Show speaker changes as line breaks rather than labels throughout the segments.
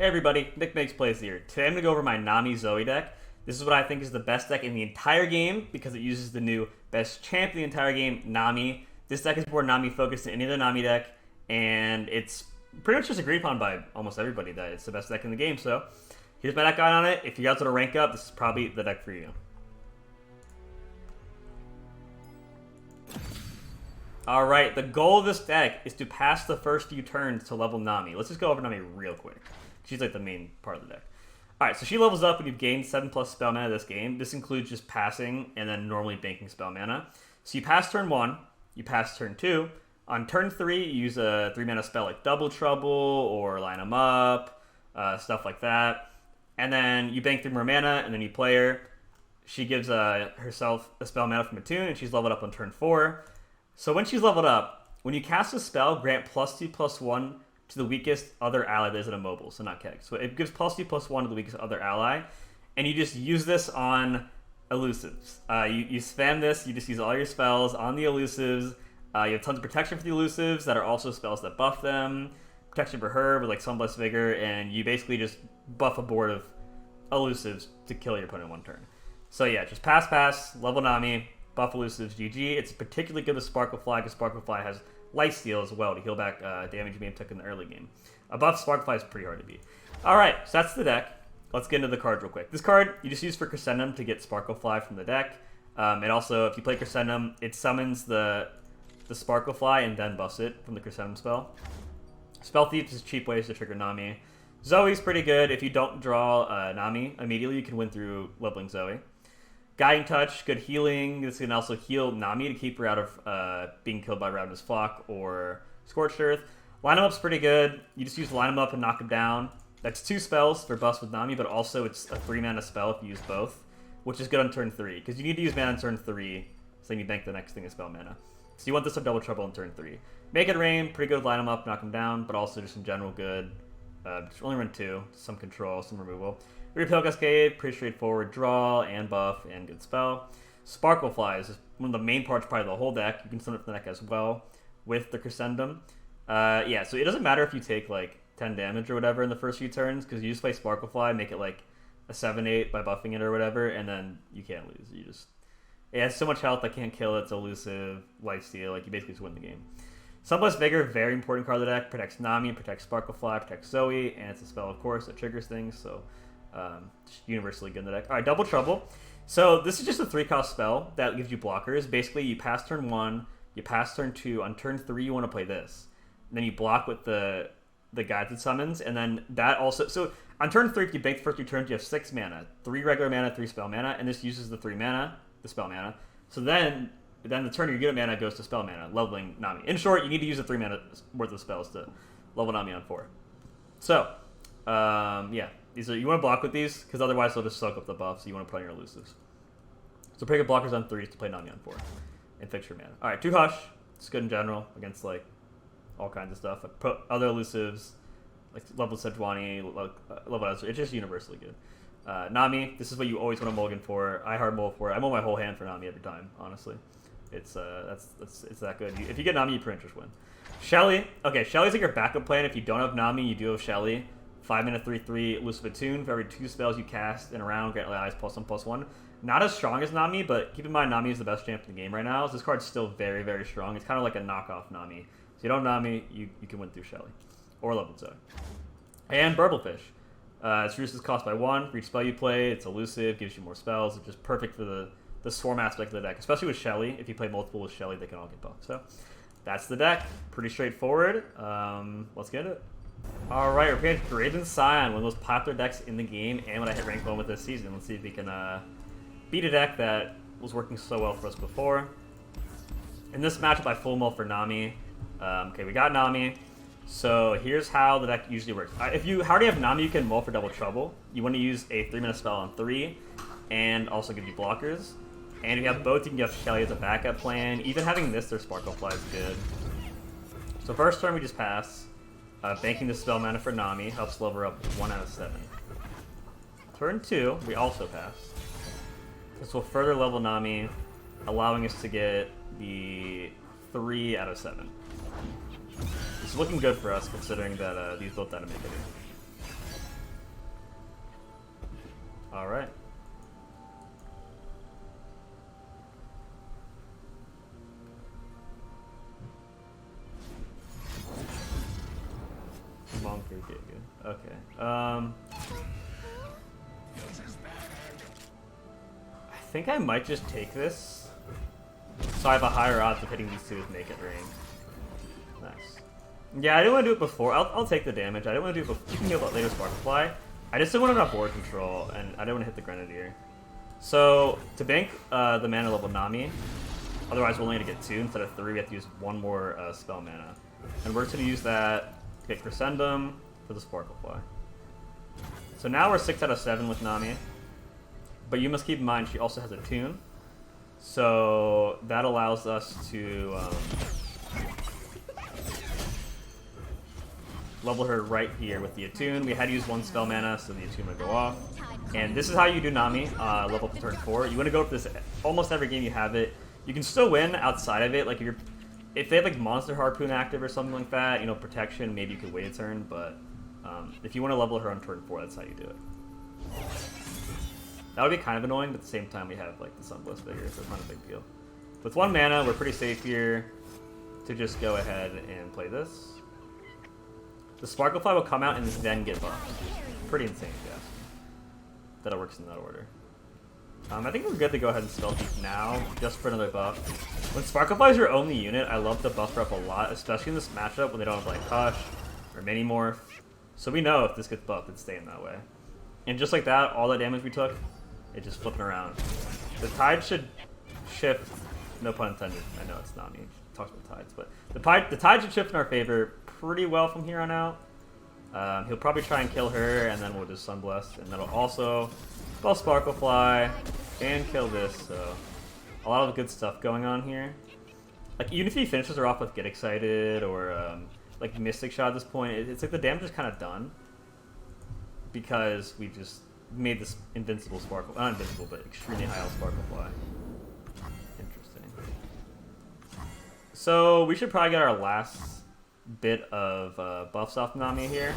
Hey everybody, NicMakesPlays here. Today I'm going to go over my Nami Zoe deck. This is what I think is the best deck in the entire game because it uses the new best champ in the entire game, Nami. This deck is more Nami focused than any other Nami deck, and it's pretty much just agreed upon by almost everybody that it's the best deck in the game. So here's my deck guide on it. If you guys want to rank up, this is probably the deck for you. Alright, the goal of this deck is to pass the first few turns to level Nami. Let's just go over Nami real quick. She's like the main part of the deck. Alright, so she levels up when you've gained 7+ spell mana this game. This includes just passing and then normally banking spell mana. So you pass turn 1, you pass turn 2. On turn 3, you use a 3 mana spell like Double Trouble or Line 'em Up, stuff like that. And then you bank 3 more mana and then you play her. She gives herself a spell mana from a tune and she's leveled up on turn 4. So when she's leveled up, when you cast a spell, grant +2/+1 to the weakest other ally that isn't immobile, so not Keg. So it gives +2/+1 to the weakest other ally, and you just use this on elusives. You spam this, you just use all your spells on the elusives. You have tons of protection for the elusives that are also spells that buff them. Protection for her with like Sunblessed Vigor, and you basically just buff a board of elusives to kill your opponent in one turn. So yeah, just pass, level Nami, buff elusives, GG. It's particularly good with Sparklefly because Sparklefly has lifesteal as well to heal back damage you may have took in the early game. A buff Sparklefly is pretty hard to beat. Alright, so that's the deck. Let's get into the cards real quick. This card, you just use for Crescendum to get Sparklefly from the deck. And also, if you play Crescendum, it summons the Sparklefly and then buffs it from the Crescendum spell. Spell Thief is cheap ways to trigger Nami. Zoe's pretty good. If you don't draw Nami immediately, you can win through leveling Zoe. Guiding Touch, good healing. This can also heal Nami to keep her out of being killed by Ravenous Flock or Scorched Earth. Line 'em Up's pretty good. You just use Line 'em Up and knock him down. That's 2 spells for buffs with Nami, but also it's a 3 mana spell if you use both, which is good on turn 3, because you need to use mana on turn 3, so then you bank the next thing as spell mana. So you want this to Double Trouble on turn 3. Make It Rain, pretty good Line 'em Up, knock him down, but also just in general good. Just only run 2, some control, some removal. Repel Cascade, pretty straightforward draw and buff and good spell. Sparklefly is one of the main parts, probably the whole deck. You can summon it from the deck as well with the Crescendum. Yeah, so it doesn't matter if you take like 10 damage or whatever in the first few turns, because you just play Sparklefly, make it like a 7/8 by buffing it or whatever, and then you can't lose. It has so much health, I can't kill it, it's elusive, lifesteal, like you basically just win the game. Sunblessed Vigor, very important card of the deck, protects Nami, protects Sparklefly, protects Zoe, and it's a spell, of course, that triggers things, so just universally good in the deck. Alright, Double Trouble. So this is just a 3-cost spell that gives you blockers. Basically, you pass turn 1, you pass turn 2, on turn 3 you want to play this. And then you block with the Guided Summons, and then that also... So on turn 3, if you bank the first 2 turns, you have 6 mana. 3 regular mana, 3 spell mana, and this uses the 3 mana, the spell mana. So then the turn your unit mana goes to spell mana, leveling Nami. In short, you need to use the 3 mana worth of spells to level Nami on 4. So, yeah. You want to block with these, because otherwise they'll just soak up the buffs, so you want to put on your elusives. So pretty good blockers on 3s to play Nami on 4. And fix your mana. Alright, 2 Hush. It's good in general, against like all kinds of stuff. Like, put other elusives, like level Sejuani, level Ezra. It's just universally good. Nami, this is what you always want to mulligan for. I hard mull for it. I mull my whole hand for Nami every time, honestly. It's that good. If you get Nami, you pretty much just win. Shelly. Okay, Shelly's like your backup plan. If you don't have Nami, you do have Shelly. 5 mana 3/3 elusive attune. For every 2 spells you cast in a round, grant allies +1/+1. Not as strong as Nami, but keep in mind Nami is the best champ in the game right now. So this card's still very, very strong. It's kind of like a knockoff Nami. So you don't have Nami, you can win through Shelly. Or level Zoe. And Burblefish. It's reduces cost by 1 for each spell you play. It's elusive, gives you more spells. It's just perfect for the swarm aspect of the deck. Especially with Shelly. If you play multiple with Shelly, they can all get buffed. So that's the deck. Pretty straightforward. Let's get it. Alright, we're playing Graven Scion, one of the most popular decks in the game, and when I hit rank 1 with this season. Let's see if we can beat a deck that was working so well for us before. In this matchup, I full mull for Nami. Okay, we got Nami. So here's how the deck usually works. If you already have Nami, you can mull for Double Trouble. You want to use a 3-mana spell on 3, and also give you blockers. And if you have both, you can give Shelly as a backup plan. Even having this, their Sparklefly is good. So first turn, we just pass. Banking the spell mana for Nami helps level her up 1 out of 7. Turn 2, we also pass. This will further level Nami, allowing us to get the 3 out of 7. This is looking good for us, considering that these both dynamic it. All right. Monk or Giga. Okay. I think I might just take this, so I have a higher odds of hitting these two with naked range. Nice. Yeah, I didn't want to do it before. I'll take the damage. I didn't want to do it before. You can do it later, Sparkfly. I just didn't want enough board control, and I didn't want to hit the Grenadier. So, to bank the mana level Nami, otherwise we're only going to get 2 instead of 3, we have to use 1 more spell mana. And we're going to use that to get Crescendum for the Sparkfly. So now we're 6 out of 7 with Nami. But you must keep in mind she also has a tune. So that allows us to level her right here with the attune. We had to use 1 spell mana, so the attune would go off. And this is how you do Nami, level up to turn 4. You want to go up this almost every game you have it. You can still win outside of it. Like if they have like Monster Harpoon active or something like that, you know, protection, maybe you could wait a turn. But if you want to level her on turn 4, that's how you do it. That would be kind of annoying, but at the same time we have like the Sunblast Vigor, so it's not a big deal. With 1 mana, we're pretty safe here to just go ahead and play this. The Sparkfly will come out and then get buffed. Pretty insane, if you ask me. That it works in that order. I think we're good to go ahead and Spell Thief now, just for another buff. When Sparkfly is your only unit, I love to buff her up a lot, especially in this matchup when they don't have like Hush or Mini Morph. So we know if this gets buffed, it's staying that way. And just like that, all the damage we took, it's just flipping around. The tide should shift, no pun intended. I know it's not me, talks about tides, but the tide should shift in our favor pretty well from here on out. He'll probably try and kill her, and then we'll just Sunblast, and that'll also spell Sparkfly and kill this. So a lot of good stuff going on here. Like even if he finishes her off with Get Excited or like Mystic Shot at this point, it's like the damage is kind of done because we just made this invincible Sparkle, not invincible, but extremely high Sparkfly. Interesting. So we should probably get our last bit of buffs off Nami here.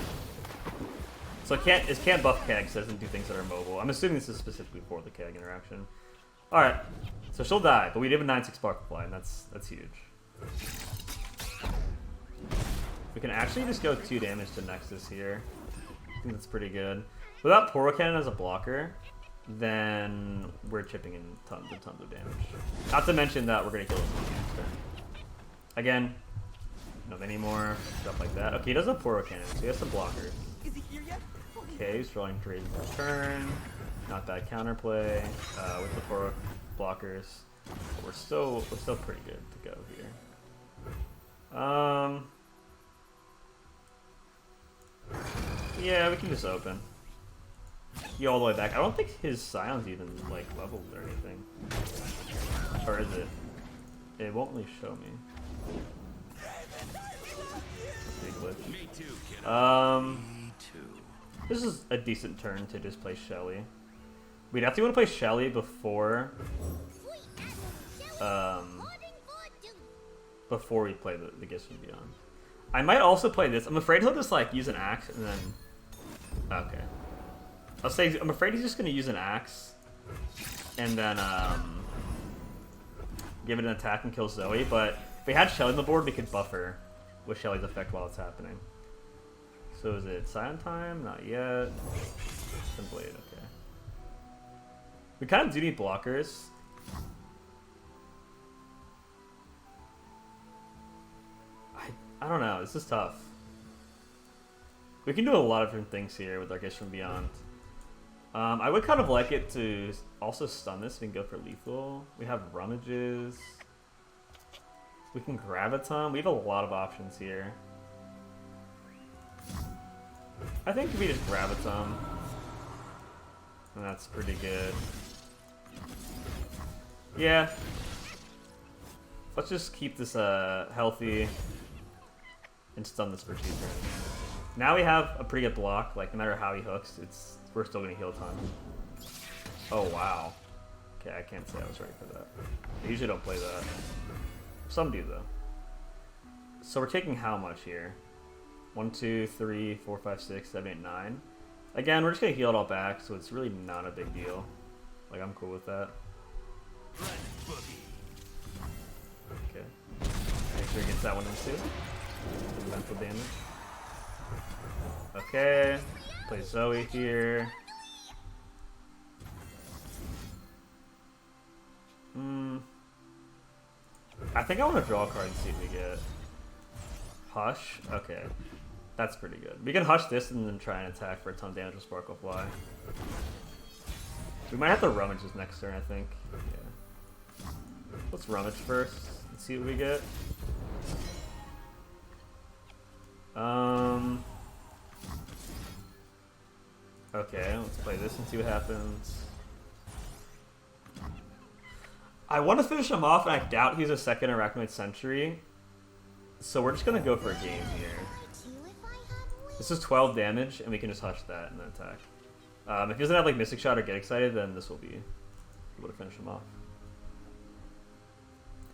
So it can't buff Keg, so it doesn't do things that are mobile. I'm assuming this is specifically for the Keg interaction. Alright, so she'll die, but we did have a 9/6 Sparkfly, and that's huge. We can actually just go 2 damage to Nexus here. I think that's pretty good. Without Poro Cannon as a blocker, then we're chipping in tons and tons of damage. Not to mention that we're going to kill him next turn. Again, no many more, stuff like that. Okay, he does have Poro Cannon, so he has some blockers.
Is he here yet?
Okay, he's drawing Draven for turn. Not bad counterplay with the Poro blockers. We're still pretty good to go here. Yeah, we can just open. He all the way back. I don't think his Scion's even like leveled or anything. Or is it? It won't really show me. Big glitch.
Me too, kiddo. Me too.
This is a decent turn to just play Shelly. We'd have to want to play Shelly before before we play the Gifts from Beyond. I might also play this. I'm afraid he'll just like use an axe and then okay. I'm afraid he's just gonna use an axe and then give it an attack and kill Zoe, but if we had Shelly on the board we could buff her with Shelly's effect while it's happening. So is it Scion time? Not yet. Blade, okay. We kind of do need blockers. I don't know, this is tough. We can do a lot of different things here with our Gifts from Beyond. I would kind of like it to also stun this. We can go for lethal. We have Rummages. We can Graviton. We have a lot of options here. I think if we just Graviton, and that's pretty good. Yeah. Let's just keep this healthy and stun this for 2 turns. Now we have a pretty good block. Like no matter how he hooks, we're still gonna heal time. Oh wow. Okay, I can't say I was ready for that. I usually don't play that. Some do though. So we're taking how much here? 1, 2, 3, 4, 5, 6, 7, 8, 9. Again, we're just gonna heal it all back, so it's really not a big deal. Like, I'm cool with that. Okay. Make sure he gets that one in too. Mental damage. Okay. Play Zoe here. I think I want to draw a card and see if we get Hush. Okay. That's pretty good. We can Hush this and then try and attack for a ton of damage with Sparkle Fly. We might have to Rummage this next turn, I think. Yeah. Let's Rummage first and see what we get. Okay, let's play this and see what happens. I want to finish him off, and I doubt he's a second Arachnoid Sentry. So we're just going to go for a game here. This is 12 damage, and we can just Hush that and then attack. If he doesn't have like Mystic Shot or Get Excited, then this will be able to finish him off.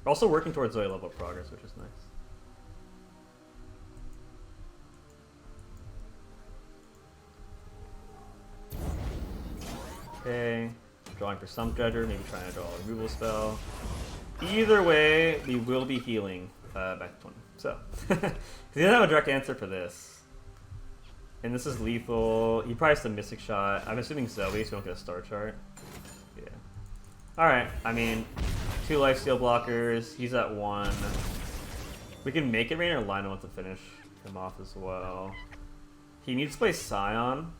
We're also working towards Zoe level of progress, which is nice. Okay, drawing for Stump Dredger, maybe trying to draw a removal spell. Either way, we will be healing back to 20. So, he doesn't have a direct answer for this. And this is lethal. He probably has the Mystic Shot. I'm assuming Zoe, so we don't get a star chart. Yeah. Alright, I mean, 2 lifesteal blockers. He's at 1. We can make it rain or line him up to finish him off as well. He needs to play Scion.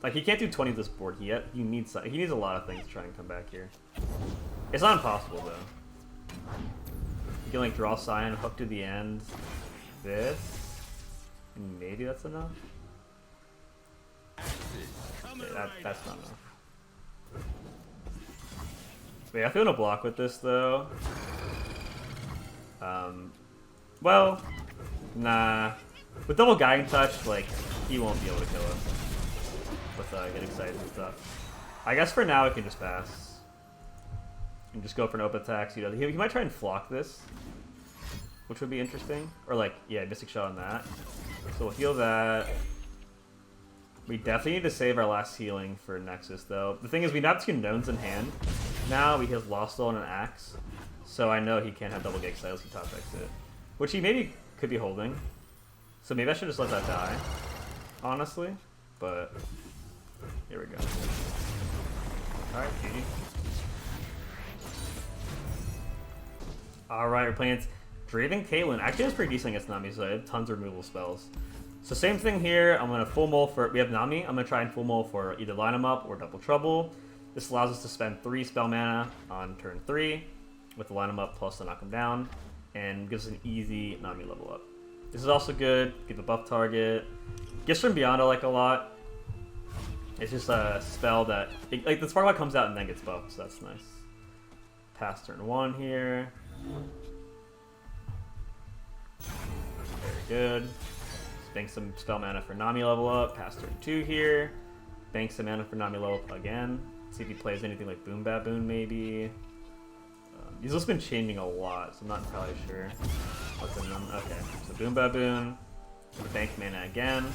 Like, he can't do 20 this board. He needs a lot of things to try and come back here. It's not impossible, though. You can, like, draw Scion, hook to the end. This. And maybe that's enough. Okay, that's not enough. Wait, I feel no block with this, though. Well, nah. With double Guiding Touch, like, he won't be able to kill us. With Get Excited and stuff. I guess for now, we can just pass. And just go for an open attack. You know, he might try and flock this, which would be interesting. Or, like, yeah, Mystic Shot on that. So we'll heal that. We definitely need to save our last healing for Nexus, though. The thing is, we have 2 Gnomes in hand. Now he has Lost Soul and an Axe. So I know he can't have double Get Excited unless he top decks it. Which he maybe could be holding. So maybe I should just let that die. Honestly. But here we go. Alright, GG. Alright, we're playing Draven Caitlyn. Actually, that's pretty decent against Nami Zoe. I have tons of removal spells. So same thing here. I'm going to full mull for... We have Nami. I'm going to try and full mull for either line him up or double trouble. This allows us to spend 3 spell mana on turn 3 with the line him up plus to knock him down. And gives us an easy Nami level up. This is also good. Give a buff target. Gifts from Beyond I like a lot. It's just a spell that... like, the Sparklight comes out and then gets buffed, so that's nice. Pass turn 1 here. Very good. Bank some spell mana for Nami level up. Pass turn 2 here. Bank some mana for Nami level up again. See if he plays anything like Boom Baboon maybe. He's also been changing a lot, so I'm not entirely sure what's in them. Okay, so Boom Baboon. Bank mana again.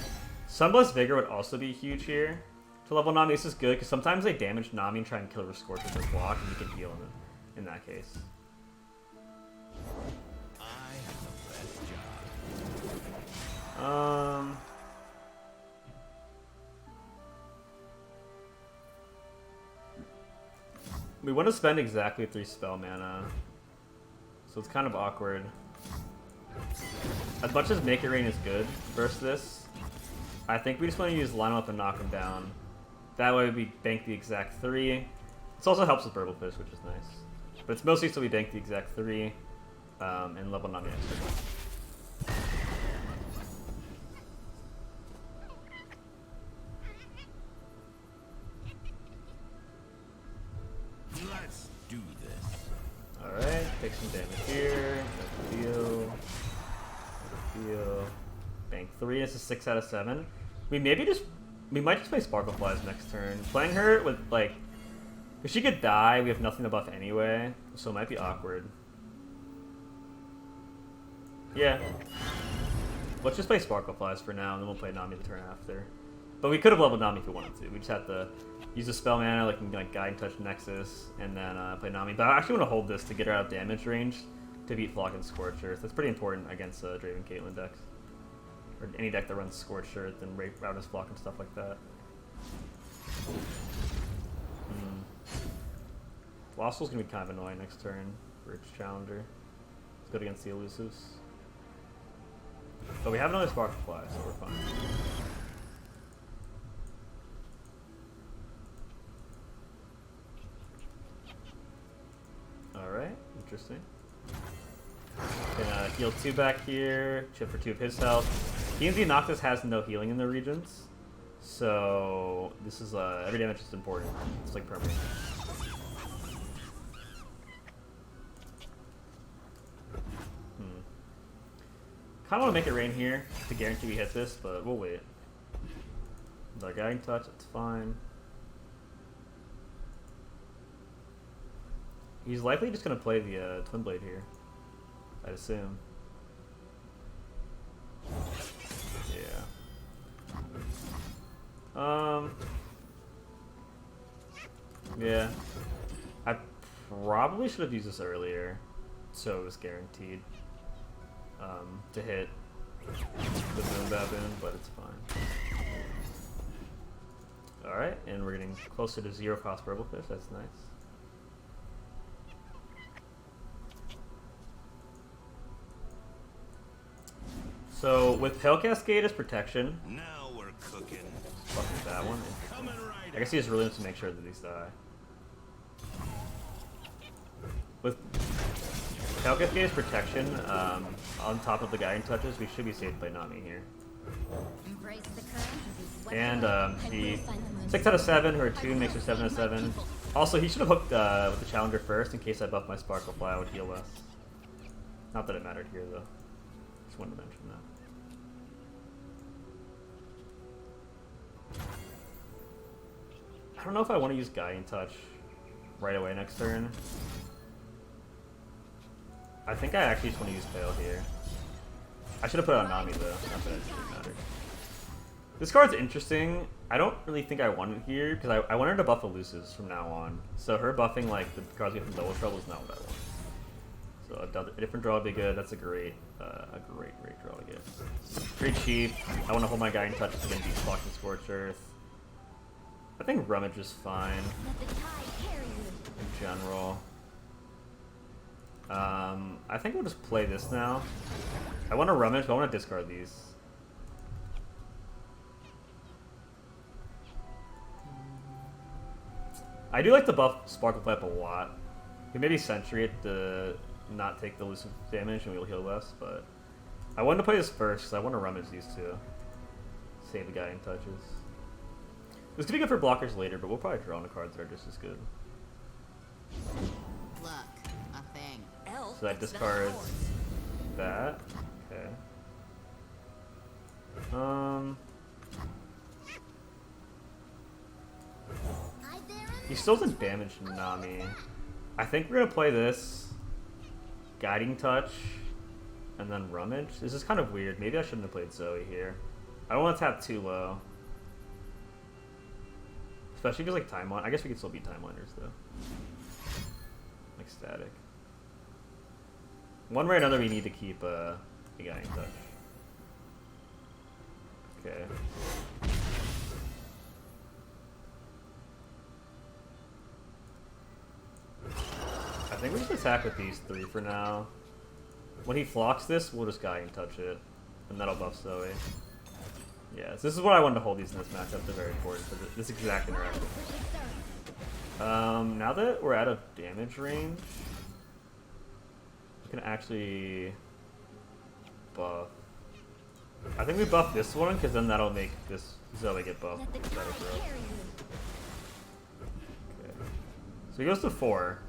Sunblessed Vigor would also be huge here. To level Nami, this is good, because sometimes they damage Nami and try and kill her Scorch with their block, and you can heal him in that case. We want to spend exactly 3 spell mana, so it's kind of awkward. As much as Make It Rain is good versus this, I think we just want to use line up and knock him down. That way we bank the exact 3. This also helps with Burble Fish, which is nice. But it's mostly so we bank the exact 3 and level Nami extra.
Let's do this.
Alright, take some damage here. Heal. Heal. Bank 3. This is 6 out of 7. We might just play Sparkle Flies next turn. Playing her with, like... If she could die, we have nothing to buff anyway. So it might be awkward. Yeah. Let's just play Sparkle Flies for now, and then we'll play Nami the turn after. But we could have leveled Nami if we wanted to. We just have to use the spell mana, like Guiding Touch Nexus, and then play Nami. But I actually want to hold this to get her out of damage range to beat Flock and Scorched Earth. That's pretty important against Draven Caitlyn decks. Or any deck that runs Scorched Earth and Roundless Flock and stuff like that. Lostful's gonna be kind of annoying next turn for its challenger. It's good against the elusives. But we have another Spark Fly, so we're fine. Alright, interesting. Gonna heal 2 back here, chip for 2 of his health. TNZ Noctis has no healing in the regions, so this is every damage is important. It's like permanent. Kind of want to make it rain here to guarantee we hit this, but we'll wait. With our Guiding Touch, it's fine. He's likely just going to play the Twin Blade here, I'd assume. Yeah. Yeah. I probably should have used this earlier, so it was guaranteed to hit the Moon Baboon, but it's fine. Alright, and we're getting closer to 0 cost Purple Fish, that's nice. So with Pale Cascade as protection,
now we're cooking.
fucking that one. I guess he just really wants to make sure that these die. With Pale Cascade as protection, on top of the Guiding Touches, we should be safe by Nami here. And the 6 out of 7, her 2 makes her 7 out of 7. Also, he should have hooked with the Challenger first in case I buff my Sparkle Fly, I would heal less. Not that it mattered here though. Just wanted to mention that. I don't know if I want to use Guiding Touch right away next turn. I think I actually just want to use Pale here. I should have put it on Nami though, not that it really mattered. This card's interesting. I don't really think I want it here, because I want her to buff elusives from now on. So her buffing like the cards we get from Double Trouble is not what I want. So a different draw would be good. That's a great draw to get. Pretty cheap. I want to hold my Guiding Touch to beat Flock and Scorched Earth. I think Rummage is fine in general. I think we'll just play this now. I want to Rummage, but I want to discard these. I do like to buff Sparkle Flap a lot. You can maybe Sentry it to not take the elusive damage and we'll heal less, but I wanted to play this first because I want to Rummage these two. Save the Guiding Touches. This could be good for blockers later, but we'll probably draw on the cards that are just as good.
Look, a thing.
So that discards that. Okay. He still doesn't damage Nami. I think we're gonna play this Guiding Touch and then Rummage. This is kind of weird. Maybe I shouldn't have played Zoe here. I don't want to tap too low. Especially if it's like Time Line. I guess we could still beat Time Liners though. Like Static. One way or another we need to keep the Guiding Touch. Okay. I think we just attack with these 3 for now. When he flocks this, we'll just Guiding Touch it. And that'll buff Zoe. Yeah, so this is what I wanted to hold these in this matchup. They're very important for this exact interaction. Now that we're out of damage range, we can actually buff. I think we buff this one, because then that'll make this Zoe get buffed. Okay. So he goes to 4.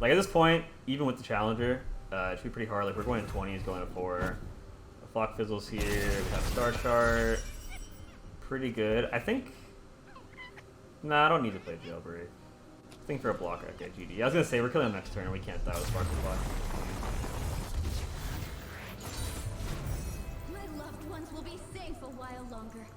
Like at this point, even with the Challenger, it should be pretty hard. Like we're going to 20, he's going to 4. The Flock Fizzles here, we have Star Chart. Pretty good. I think... Nah, I don't need to play Jailbreak. I think for a blocker, okay, GD. I was going to say, we're killing him next turn and we can't die with Sparkle Fly.
My loved ones will be safe a while longer.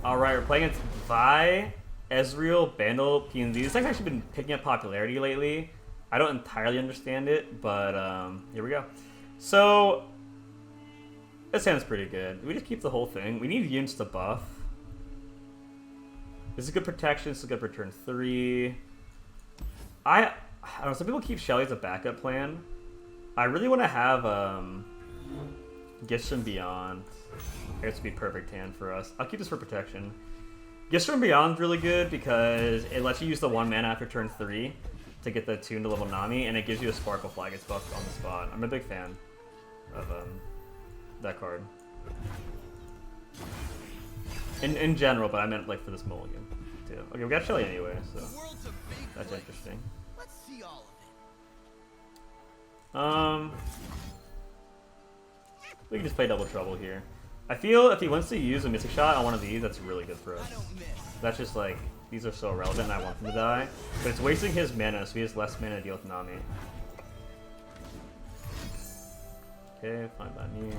Alright, we're playing against Vi, Ezreal, Bandle, PNZ. This thing's actually been picking up popularity lately. I don't entirely understand it, but here we go. So, this hand's pretty good. We just keep the whole thing. We need units to buff. This is good protection, this is good for turn 3. I don't know, some people keep Shelly as a backup plan. I really want to have Gifts from Beyond. I guess it'd be perfect hand for us. I'll keep this for protection. Gifts from Beyond's really good because it lets you use the 1 mana after turn 3 to get the tune to level Nami, and it gives you a Sparkle Flag. It's buffed on the spot. I'm a big fan of that card. In general, but I meant like for this mulligan too. Okay, we got Shelly anyway, so that's interesting.
Let's see all of it.
We can just play Double Trouble here. I feel if he wants to use a Mystic Shot on one of these, that's really good for us. That's just like, these are so irrelevant and I want them to die. But it's wasting his mana, so he has less mana to deal with Nami. Okay, fine by me.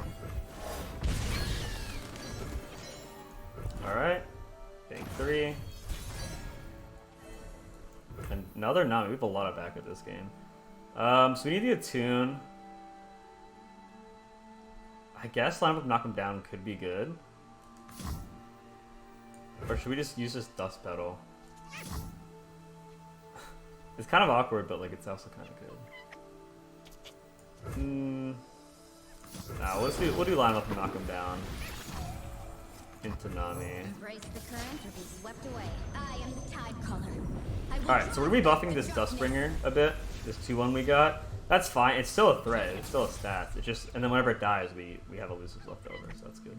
Alright. Bank 3. And another Nami. We have a lot of backup this game. So we need to attune. I guess line up Knock Him Down could be good. Or should we just use this Dust Petal? It's kind of awkward, but like it's also kind of good. Nah, we'll do line up and Knock Him Down into Nami.
Embrace the current or be swept away. I am the tide caller.
Alright, so we're gonna be buffing this Dustbringer a bit. This 2-1 we got. That's fine. It's still a threat. It's still a stat. It's just, and then whenever it dies, we have elusives left over, so that's good.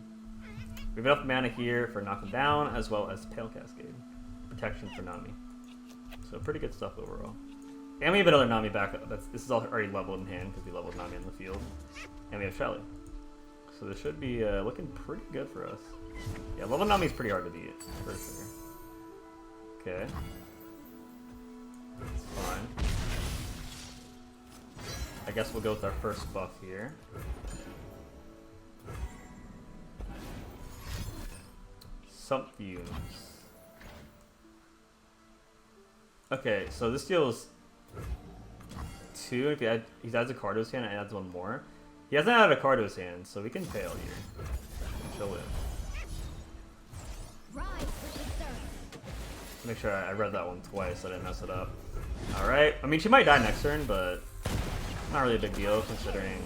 We have enough mana here for Knock Him Down, as well as Pale Cascade. Protection for Nami. So pretty good stuff overall. And we have another Nami backup. This is already leveled in hand, because we leveled Nami in the field. And we have Shelly. So this should be looking pretty good for us. Yeah, level Nami is pretty hard to beat, for sure. Okay. That's fine. I guess we'll go with our first buff here. Subfumes. Okay, so this deals 2. If he adds a card to his hand and adds 1 more. He hasn't added a card to his hand, so we can fail here. She'll live. Make sure I read that one twice so I didn't mess it up. Alright, I mean she might die next turn, but not really a big deal considering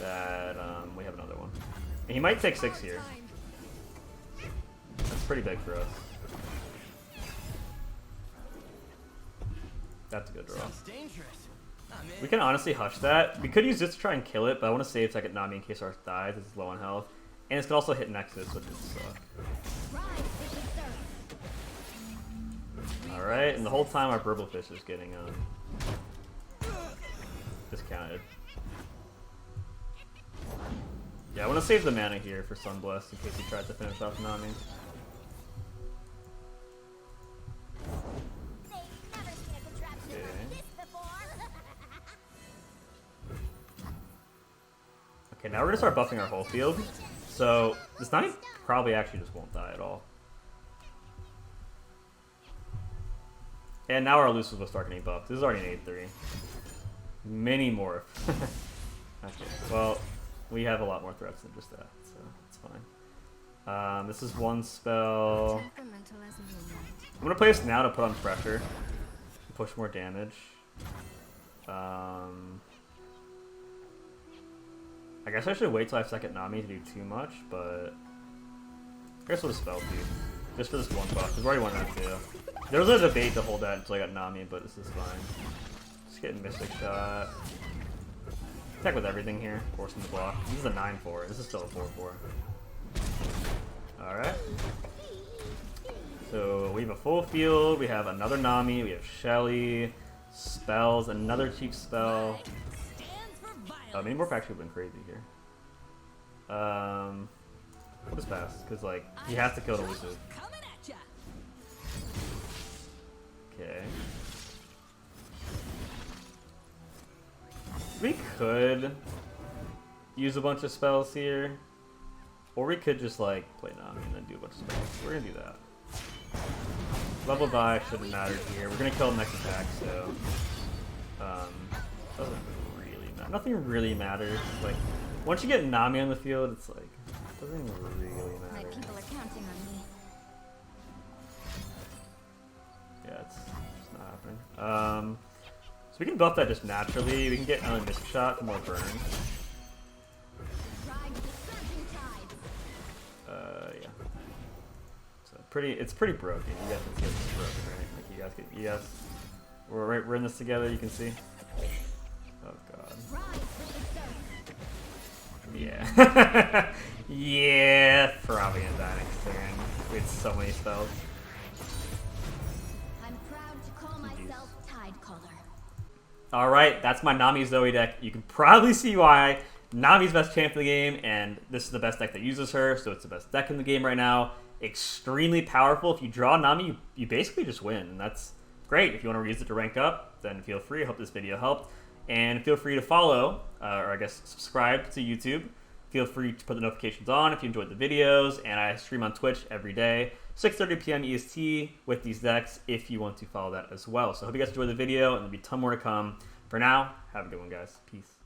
that we have another one. And he might take 6 here. That's pretty big for us. That's a good draw. We can honestly hush that. We could use this to try and kill it, but I want to save second Nami in case ours dies. It's low on health. And it's can also hit Nexus, which would suck. Alright, and the whole time our Burblefish is getting discounted. Yeah, I want to save the mana here for Sunblessed in case he tries to finish off Nami. Okay, now we're gonna start buffing our whole field. So this Nami probably actually just won't die at all. And now our elusives will start getting buffed. This is already an 8-3. Many more. Okay, well, we have a lot more threats than just that, so it's fine. This is 1 spell. I'm gonna play this now to put on pressure. Push more damage. I guess I should wait till I have second Nami to do too much, but I guess we'll just spell too. Just for this 1 buff, because we already won that too. There was a debate to hold that until I got Nami, but this is fine. Just getting Mystic Shot. Attack with everything here, forcing the block. This is a 9-4, this is still a 4-4. Alright. So we have a full field, we have another Nami, we have Shelly, spells, another cheap spell. Mini Morph actually went crazy here. We'll just pass, because like, he has to kill the elusive. Okay. We could use a bunch of spells here. Or we could just like play Nami and then do a bunch of spells. We're gonna do that. Level by shouldn't matter here. We're gonna kill him next attack, so doesn't really matter. Nothing really matters. Like once you get Nami on the field, it's like it doesn't really
My
matter.
people are counting on me.
Yeah, it's not happening. So we can buff that just naturally. We can get another Mystic Shot for more burn.
Ride the surging tides.
Yeah. So it's pretty broken. You guys can see it's broken, right? Like you guys, we're in this together. You can see. Oh god.
Rise with the surge.
Yeah. Yeah. Probably gonna die next turn. We had so many spells.
I'm proud to call myself Tidecaller.
All right, that's my Nami Zoe deck. You can probably see why. Nami's best champ in the game, and this is the best deck that uses her, so it's the best deck in the game right now. Extremely powerful. If you draw Nami, you basically just win, and that's great. If you want to use it to rank up, then feel free. I hope this video helped. And feel free to follow, or I guess subscribe to YouTube. Feel free to put the notifications on if you enjoyed the videos, and I stream on Twitch every day, 6:30 p.m. EST with these decks if you want to follow that as well. So I hope you guys enjoyed the video, and there'll be a ton more to come. For now, have a good one, guys. Peace.